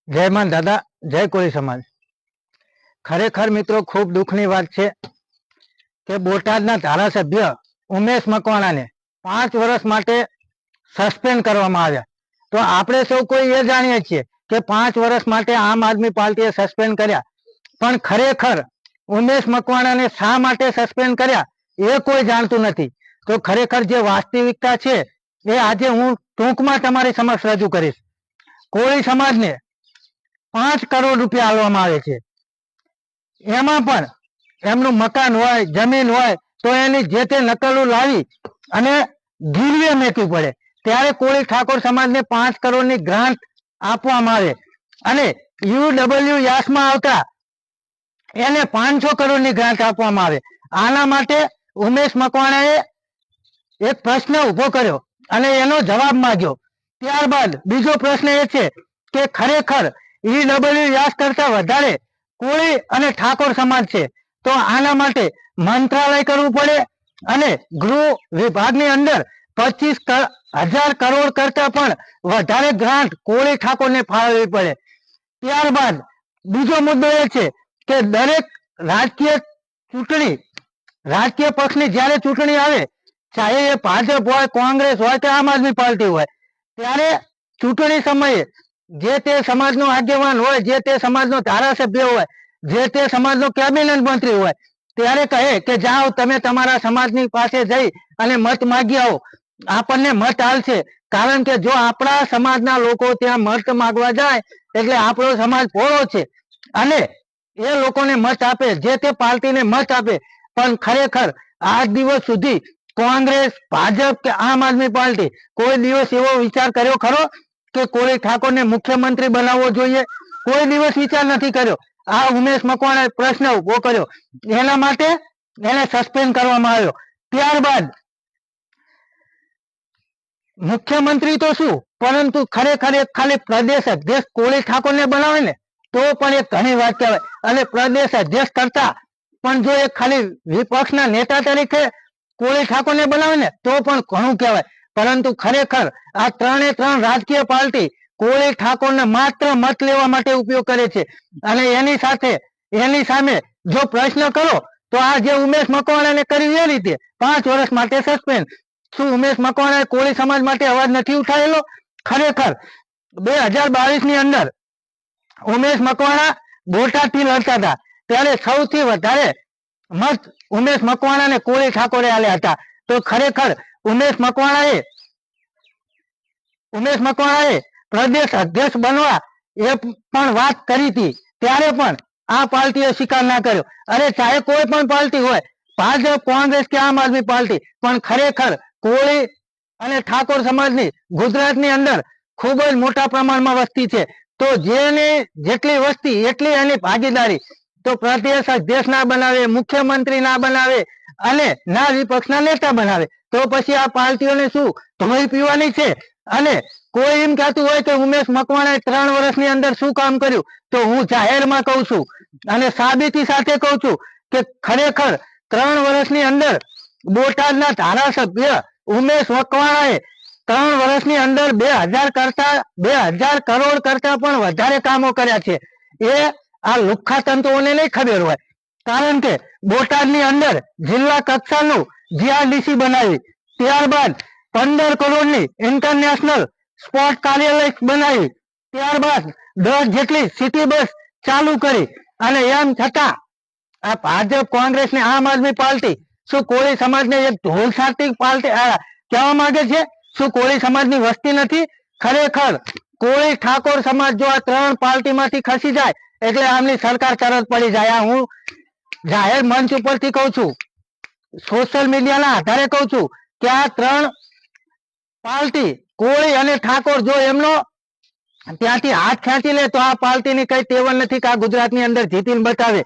जय मान दादा, जय कोळी समाज। खरेखर मित्रों खूब दुखनी बात है कि बोटादना धारासभ्य उमेश मकवाणाने 5 वर्ष माटे सस्पेन्ड करवामां आव्या। तो आपणे सौ कोई ए जाणीए छीए कि 5 वर्ष माटे आम आदमी पार्टीए सस्पेन्ड कर्या, पण खरेखर उमेश मकवाणाने शा माटे सस्पेन्ड कर्या ए कोई जाणतुं नथी। तो खरेखर जे वास्तविकता छे ए आजे हूँ टूंकमां तमारी समक्ष रजू करीश। कोळी समाजने 5 करोड़ रुपया आलवामां आवे छे, एमां पण एमनुं मकान होय, जमीन होय तो एनी जे ते नकलो लावी अने गिरवे मेकवी पड़े, त्यारे कोळी ठाकोर समाजने 5 करोड़नी ग्रांट आपवामां आवे अने UW यासमां आवता एने 500 करोड़नी ग्रांट आपवामां आवे। आना माटे उमेश मकवाणाए एक प्रश्न उभो कर्यो अने एनो जवाब माग्यो। त्यारबाद बीजो प्रश्न ए छे के खरेखर EW यास करता वधारे कोळी अने ठाकोर समाज छे तो आना माटे मंत्रालय करवू पड़े अने गृह विभागनी अंदर 25,000 करोड़ करता पण वधारे ग्रांट कोळी ठाकोर ने फाळववी पड़े। त्यारबाद बीजो मुद्दो ए छे के दरेक राजकीय चूंटणी राजकीय पक्षनी ज्यारे चूंटणी आवे, चाहे ए भाजप होय, कांग्रेस होय के आम आदमी पार्टी होय, त्यारे चूंटणी समये जे ते समाजनो आगेवान होय, जे ते समाजनो धारासभ्य होय, जे ते समाजनो केबिनेट मंत्री होय, त्यारे कहे के जाओ तमे तमारा समाजनी पासे जई अने मत मागी आओ, आपणने मत आलशे। कारण के जो आपणा समाजना लोको त्यां मत मागवा जाय एटले आपणो समाज पोळो छे अने ए लोकोने मत आपे, जे ते पार्टीने मत आपे। पण खरेखर आज दिवस सुधी कांग्रेस, भाजप के आम आदमी पार्टी कोई दिवस एवो विचार कर्यो खरो के कोळी ठाकोर ने मुख्यमंत्री बनावવો જોઈએ? कोई दिवस विचार नहीं कर्यो। आ उमेश मकवाणाए प्रश्न उभो कर्यो, एना माटे एने सस्पेन्ड करवामां आव्यो। त्यारबाद मुख्यमंत्री तो शुं, परंतु खरेखर एक खाली प्रदेश अध्यक्ष कोळी ठाकोर ने बनावे ने तो पण एक घणी वात कहेवाय। अने प्रदेश अध्यक्ष करता पण जो एक खाली विपक्षना नेता तरीके कोळी ठाकोर ने बनावे ने तो पण घणुं कहेवाय। परंतु खरेखर आ त्रणेय त्रण राजकीय पार्टी कोळी ठाकोर ने मात्र मत लेवा माटे उपयोग करे छे अने एनी साथे एनी सामे जो प्रश्न करो तो आ जे उमेश मकवाणाने कर्યું ए रीते 5 वर्ष माटे सस्पेन्ड। શું ઉમેશ મકવાણાએ કોળી સમાજ માટે અવાજ નથી ઉઠાવેલો? ખરેખર 2022 ની અંદર ઉમેશ મકવાણા બોટાદથી લડતા હતા ત્યારે સૌથી વધારે મત ઉમેશ મકવાણાને કોળી ઠાકોરે આલ્યા હતા। તો ખરેખર ઉમેશ મકવાણાએ પ્રદેશ અધ્યક્ષ બનવા એ પણ વાત કરી હતી, ત્યારે પણ આ પાર્ટીએ સ્વીકાર ના કર્યો। અરે ચાહે કોઈ પણ પાર્ટી હોય, ભાજપ, કોંગ્રેસ કે આમ આદમી પાર્ટી, પણ ખરેખર કોળી અને ઠાકોર સમાજની ગુજરાતની અંદર ખૂબ જ મોટા પ્રમાણમાં વસ્તી છે। તો જેની જેટલી વસ્તી એટલી એની ભાગીદારી। તો પ્રદેશ અધ્યક્ષ ના બનાવે, મુખ્યમંત્રી ના બનાવે અને ના વિપક્ષના નેતા બનાવે તો પછી આ પાર્ટીઓને શું ધોઈ પીવાની છે? અને કોઈ એમ કહેતું હોય કે ઉમેશ મકવાણાએ 3 વર્ષની અંદર શું કામ કર્યું, તો હું જાહેરમાં કહું છું અને સાબિતી સાથે કહું છું કે ખરેખર 3 વર્ષની અંદર બોટાદના ધારાસભ્ય उमेश मकवाणाए 3 वर्षनी अंदर 2000 करोड़ करता पण वधारे कामो कर्या छे। ए आ લુખ્ખા તંતુઓને नहीं खबर होय, कारण के बोटादनी अंदर जिल्ला कक्षानुं GRDC बनावी, त्यारबाद 15 करोड़नी इंटरनेशनल स्पोर्ट कार्यालय बनावी, त्यारबाद 10 जेटली सिटी बस चालू करी अने एम छतां आ भाजप, कांग्रेस ने आम आदमी पार्टी શું કોળી સમાજને એક ઢોલસાટી પાર્ટી કહેવા માંગે છે? શું કોળી સમાજની વસ્તી નથી? ખરેખર કોળી ઠાકોર સમાજ જો આ 3 પાર્ટીમાંથી ખસી જાય એટલે આમની સરકાર તરત પડી જાય। આ હું જાહેર મંચ ઉપરથી કહું છું, સોશિયલ મીડિયાના આધારે કહું છું કે આ 3 પાર્ટી કોળી અને ઠાકોર જો એમનો ત્યાંથી હાથ ખેંચી લે તો આ પાર્ટીની કઈ ટેવન નથી કે આ ગુજરાતની અંદર જીતીને બતાવે।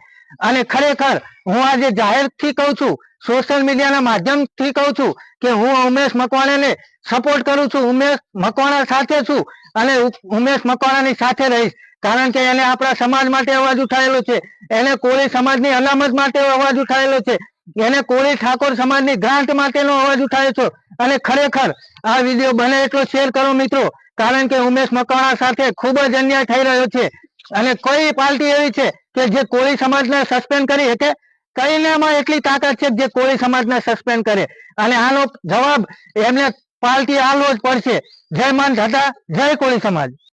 અને ખરેખર હું આજે જાહેરથી કહું છું, सोशल मीडिया ना माध्यम थी कहूं छू कि हूँ उमेश मकवाणा ने सपोर्ट करूं छू, उमेश मकवाणा साथे छू अने उमेश मकवाणा नी साथे रहीश। कारण के एने आपणा समाज माटे अवाज उठावेलो छे, एने कोળી समाजनी अनामत माटे अवाज उठावेलो छे, एने कोળી ठाकोर समाजनी ग्रांट माटेनो अवाज उठाव्यो छे। अने खरेखर आ विडियो बने एटलो शेर करो मित्रों, કારણ કે ઉમેશ મકવાણા સાથે ખૂબ જ અન્યાય થઈ રહ્યો છે અને કોઈ પાર્ટી એવી છે કે જે કોળી સમાજને સસ્પેન્ડ કરી શકે? કઈનામાં એટલી તાકાત છે જે કોળી સમાજને સસ્પેન્ડ કરે? અને આનો જવાબ એમને પાર્ટી આલવો જ પડશે. જય માન દાદા, જય કોળી સમાજ.